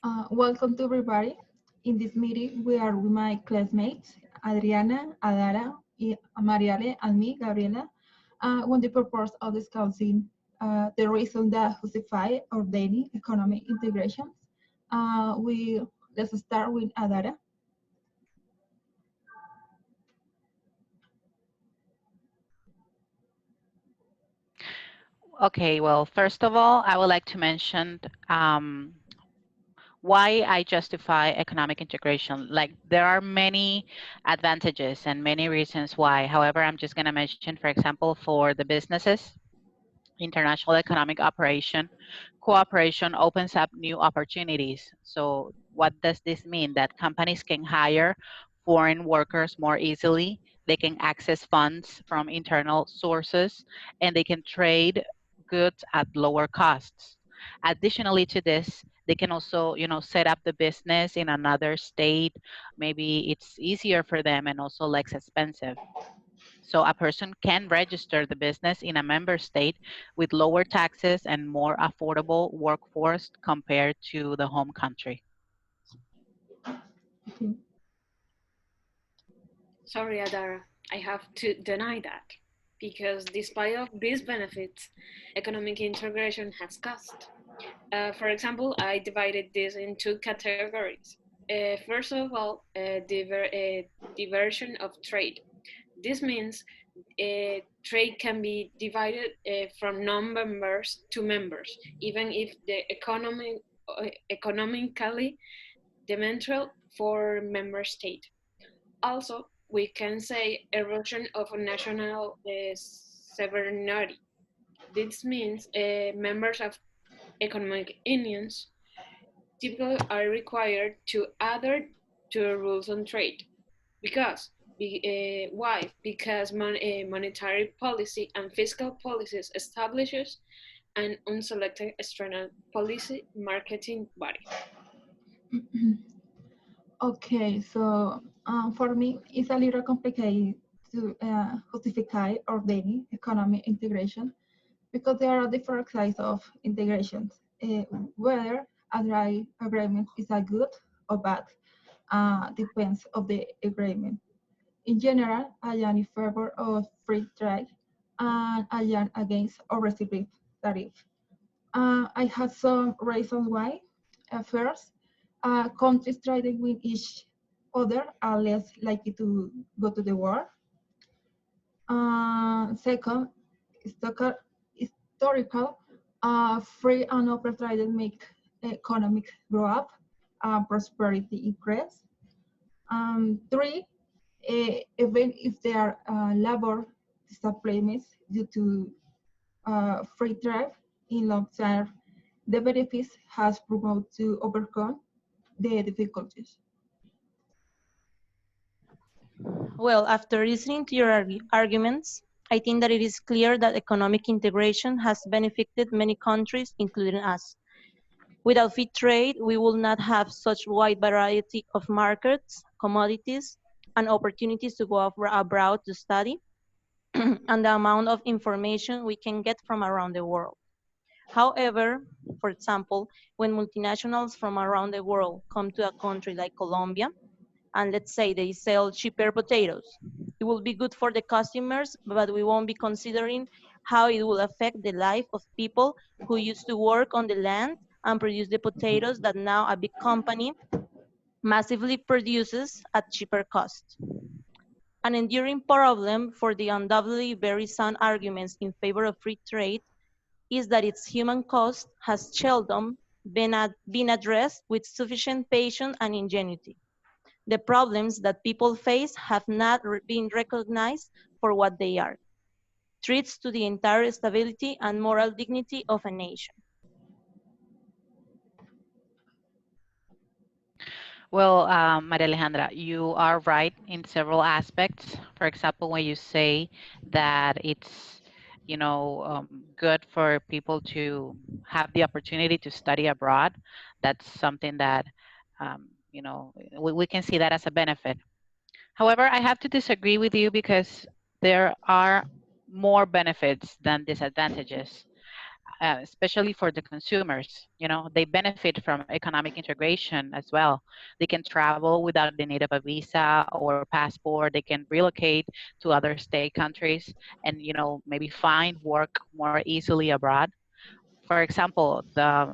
Welcome to everybody. In this meeting, we are with my classmates, Adrianna, Adhara, María, and me, Gabriela, when the purpose of discussing the reason that justify ordaining economic integration. Let's start with Adhara. Okay, well, first of all, I would like to mention why I justify economic integration. Like, there are many advantages and many reasons why. However, I'm just going to mention, for example, for the businesses, international economic cooperation opens up new opportunities. So what does this mean? That companies can hire foreign workers more easily, they can access funds from internal sources, and they can trade goods at lower costs. Additionally to this, they can also, set up the business in another state. Maybe it's easier for them and also less expensive. So a person can register the business in a member state with lower taxes and more affordable workforce compared to the home country. Okay. Sorry, Adhara, I have to deny that because despite of these benefits, economic integration has cost. For example, I divided this in two categories. First of all, diversion of trade. This means trade can be divided from non-members to members, even if the economically detrimental for member state. Also, we can say erosion of national sovereignty. This means members of economic unions typically are required to adhere to rules on trade. Because why? Because monetary policy and fiscal policies establishes an unselected external policy marketing body. Okay, so for me, it's a little complicated to justify ordaining economic integration because there are different kinds of integrations. Whether a dry agreement is a good or bad depends on the agreement. In general, I am in favor of free trade and I am against overseas tariff. I have some reasons why. First, countries trading with each other are less likely to go to the war. Second, historical, free and open trade make economic grow up, prosperity increase. Three, even if there are labor disagreements due to free trade in long term, the benefits has promoted to overcome the difficulties. Well, after listening to your arguments, I think that it is clear that economic integration has benefited many countries, including us. Without free trade, we will not have such wide variety of markets, commodities, and opportunities to go abroad to study, and the amount of information we can get from around the world. However, for example, when multinationals from around the world come to a country like Colombia, and let's say they sell cheaper potatoes, it will be good for the customers, but we won't be considering how it will affect the life of people who used to work on the land and produce the potatoes that now a big company massively produces at cheaper cost. An enduring problem for the undoubtedly very sound arguments in favor of free trade is that its human cost has seldom been addressed with sufficient patience and ingenuity. The problems that people face have not been recognized for what they are, threats to the entire stability and moral dignity of a nation. Well, Maria Alejandra, you are right in several aspects. For example, when you say that it's, good for people to have the opportunity to study abroad, that's something that, we can see that as a benefit. However, I have to disagree with you because there are more benefits than disadvantages. especially for the consumers. You know, they benefit from economic integration as well. They can travel without the need of a visa or passport. They can relocate to other state countries and, you know, maybe find work more easily abroad. For example, the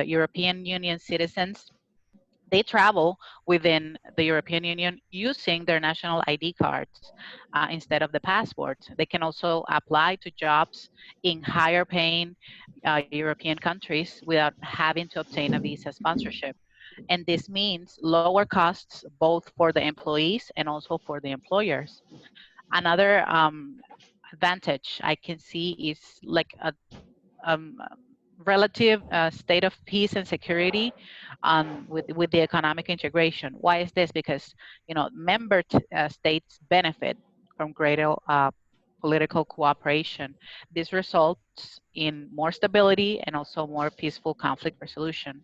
European Union citizens, they travel within the European Union using their national ID cards instead of the passports. They can also apply to jobs in higher paying European countries without having to obtain a visa sponsorship. And this means lower costs both for the employees and also for the employers. Another advantage I can see is like a um, relative state of peace and security with the economic integration. Why is this? Because, you know, states benefit from greater political cooperation. This results in more stability and also more peaceful conflict resolution.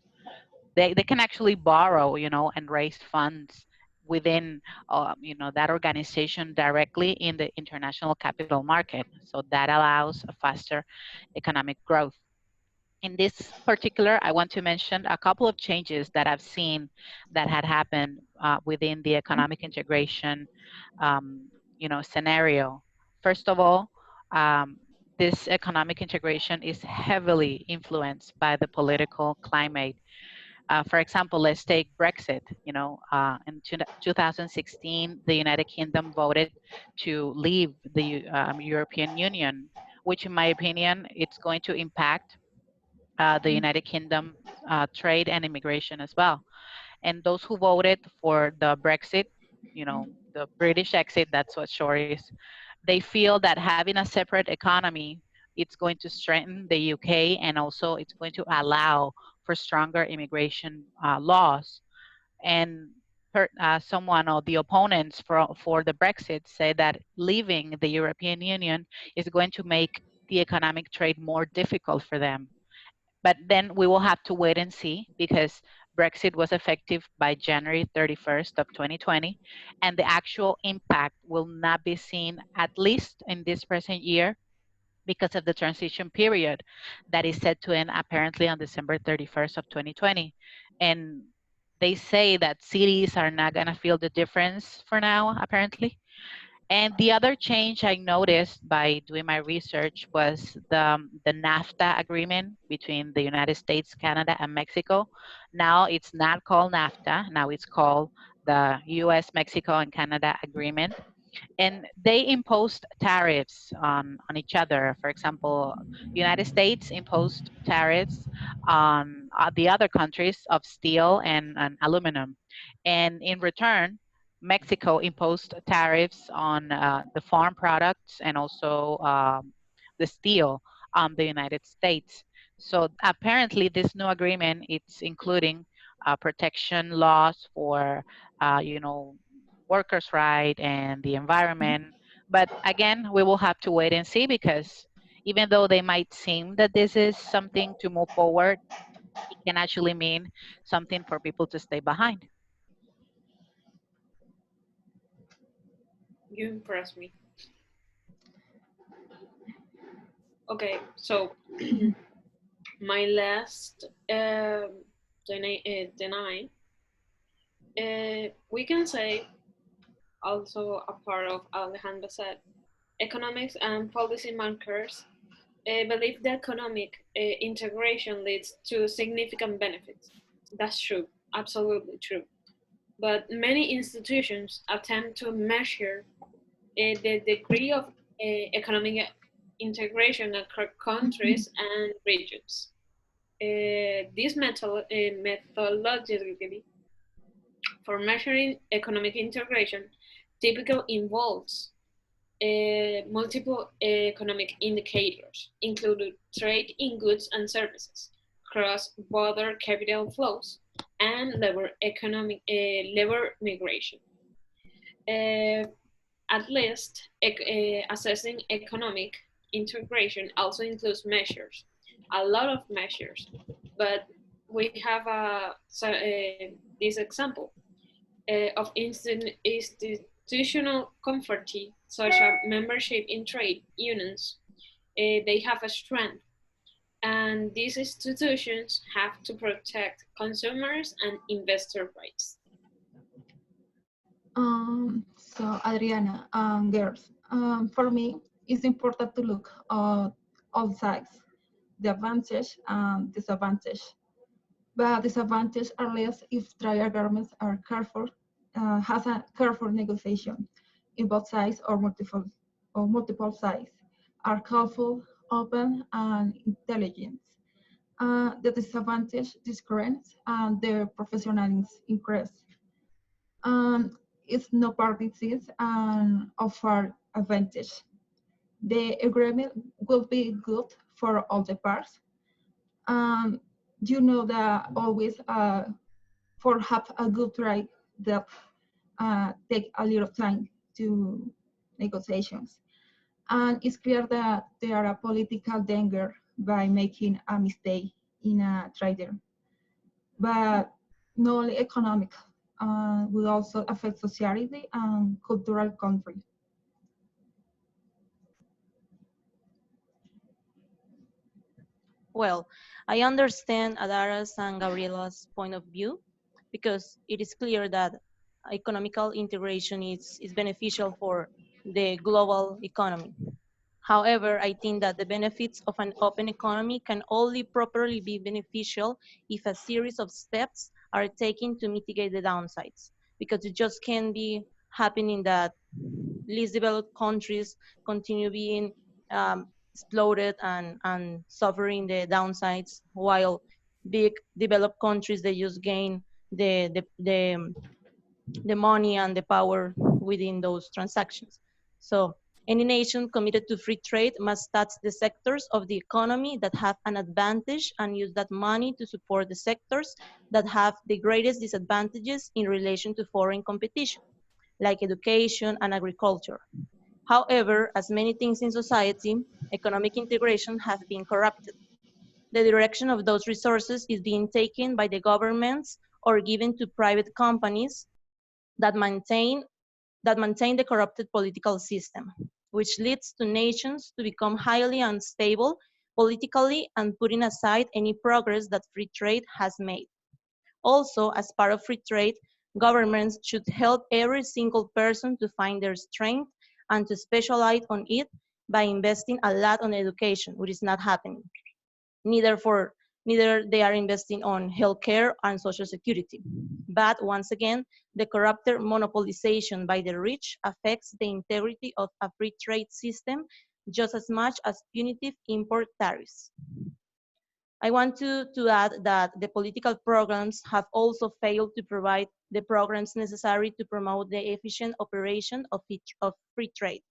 They can actually borrow, you know, and raise funds within, you know, that organization directly in the international capital market. So that allows a faster economic growth. In this particular, I want to mention a couple of changes that I've seen that had happened within the economic integration, you know, scenario. First of all, this economic integration is heavily influenced by the political climate. For example, let's take Brexit. You know, in 2016, the United Kingdom voted to leave the European Union, which, in my opinion, it's going to impact the United Kingdom trade and immigration as well. And those who voted for the Brexit, you know, the British exit, that's what short is, they feel that having a separate economy, it's going to strengthen the UK, and also it's going to allow for stronger immigration laws. And someone or the opponents for the Brexit say that leaving the European Union is going to make the economic trade more difficult for them. But then we will have to wait and see, because Brexit was effective by January 31st of 2020, and the actual impact will not be seen, at least in this present year, because of the transition period that is set to end apparently on December 31st of 2020. And they say that cities are not going to feel the difference for now, apparently. And the other change I noticed by doing my research was the NAFTA agreement between the United States, Canada, and Mexico. Now it's not called NAFTA. Now it's called the US, Mexico, and Canada Agreement. And they imposed tariffs on each other. For example, United States imposed tariffs on the other countries of steel and aluminum. And in return, Mexico imposed tariffs on the farm products and also the steel on the United States. So apparently this new agreement, it's including protection laws for, you know, workers' right and the environment. But again, we will have to wait and see, because even though they might seem that this is something to move forward, it can actually mean something for people to stay behind. You impress me. Okay, so my last deny, we can say, also a part of Alejandra said, economics and policy markers believe that economic integration leads to significant benefits. That's true, absolutely true. But many institutions attempt to measure the degree of economic integration across countries and regions. This methodology for measuring economic integration typically involves multiple economic indicators, including trade in goods and services, cross-border capital flows, and labor migration. At least, assessing economic integration also includes measures, a lot of measures, but we have this example of institutional comfort, such as membership in trade unions, they have a strength, and these institutions have to protect consumers and investor rights. So Adriana, girls, for me, it's important to look at all sides, the advantage and disadvantage. But disadvantage are less if trial governments are careful, has a careful negotiation in both sides or multiple sides, are careful, open, and intelligent. The disadvantage discourage and the professionalism increase. It's no parties and offer advantage. The agreement will be good for all the parts. Um, you know that always for have a good right that take a little time to negotiations. And it's clear that there are a political danger by making a mistake in a trader, but not only economic, will also affect society and cultural country. Well, I understand Adhara's and Gabriela's point of view because it is clear that economical integration is beneficial for the global economy. However, I think that the benefits of an open economy can only properly be beneficial if a series of steps are taken to mitigate the downsides, because it just can't be happening that least developed countries continue being exploded and suffering the downsides, while big developed countries, they just gain the money and the power within those transactions. So any nation committed to free trade must touch the sectors of the economy that have an advantage and use that money to support the sectors that have the greatest disadvantages in relation to foreign competition, like education and agriculture. However, as many things in society, economic integration have been corrupted. The direction of those resources is being taken by the governments or given to private companies that maintain the corrupted political system, which leads to nations to become highly unstable politically and putting aside any progress that free trade has made. Also, as part of free trade, governments should help every single person to find their strength and to specialize on it by investing a lot on education, which is not happening. Neither they are investing on healthcare and social security. But once again, the corrupted monopolization by the rich affects the integrity of a free trade system just as much as punitive import tariffs. I want to add that the political programs have also failed to provide the programs necessary to promote the efficient operation of free trade,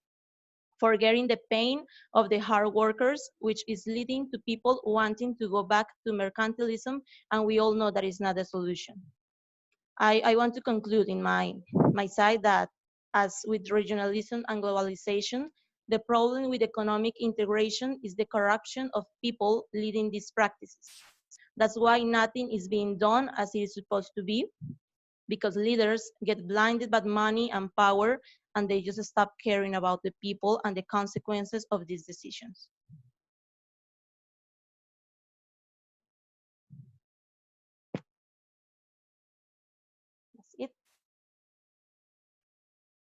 forgetting the pain of the hard workers, which is leading to people wanting to go back to mercantilism, and we all know that is not a solution. I want to conclude in my side that, as with regionalism and globalization, the problem with economic integration is the corruption of people leading these practices. That's why nothing is being done as it is supposed to be, because leaders get blinded by money and power, and they just stop caring about the people and the consequences of these decisions.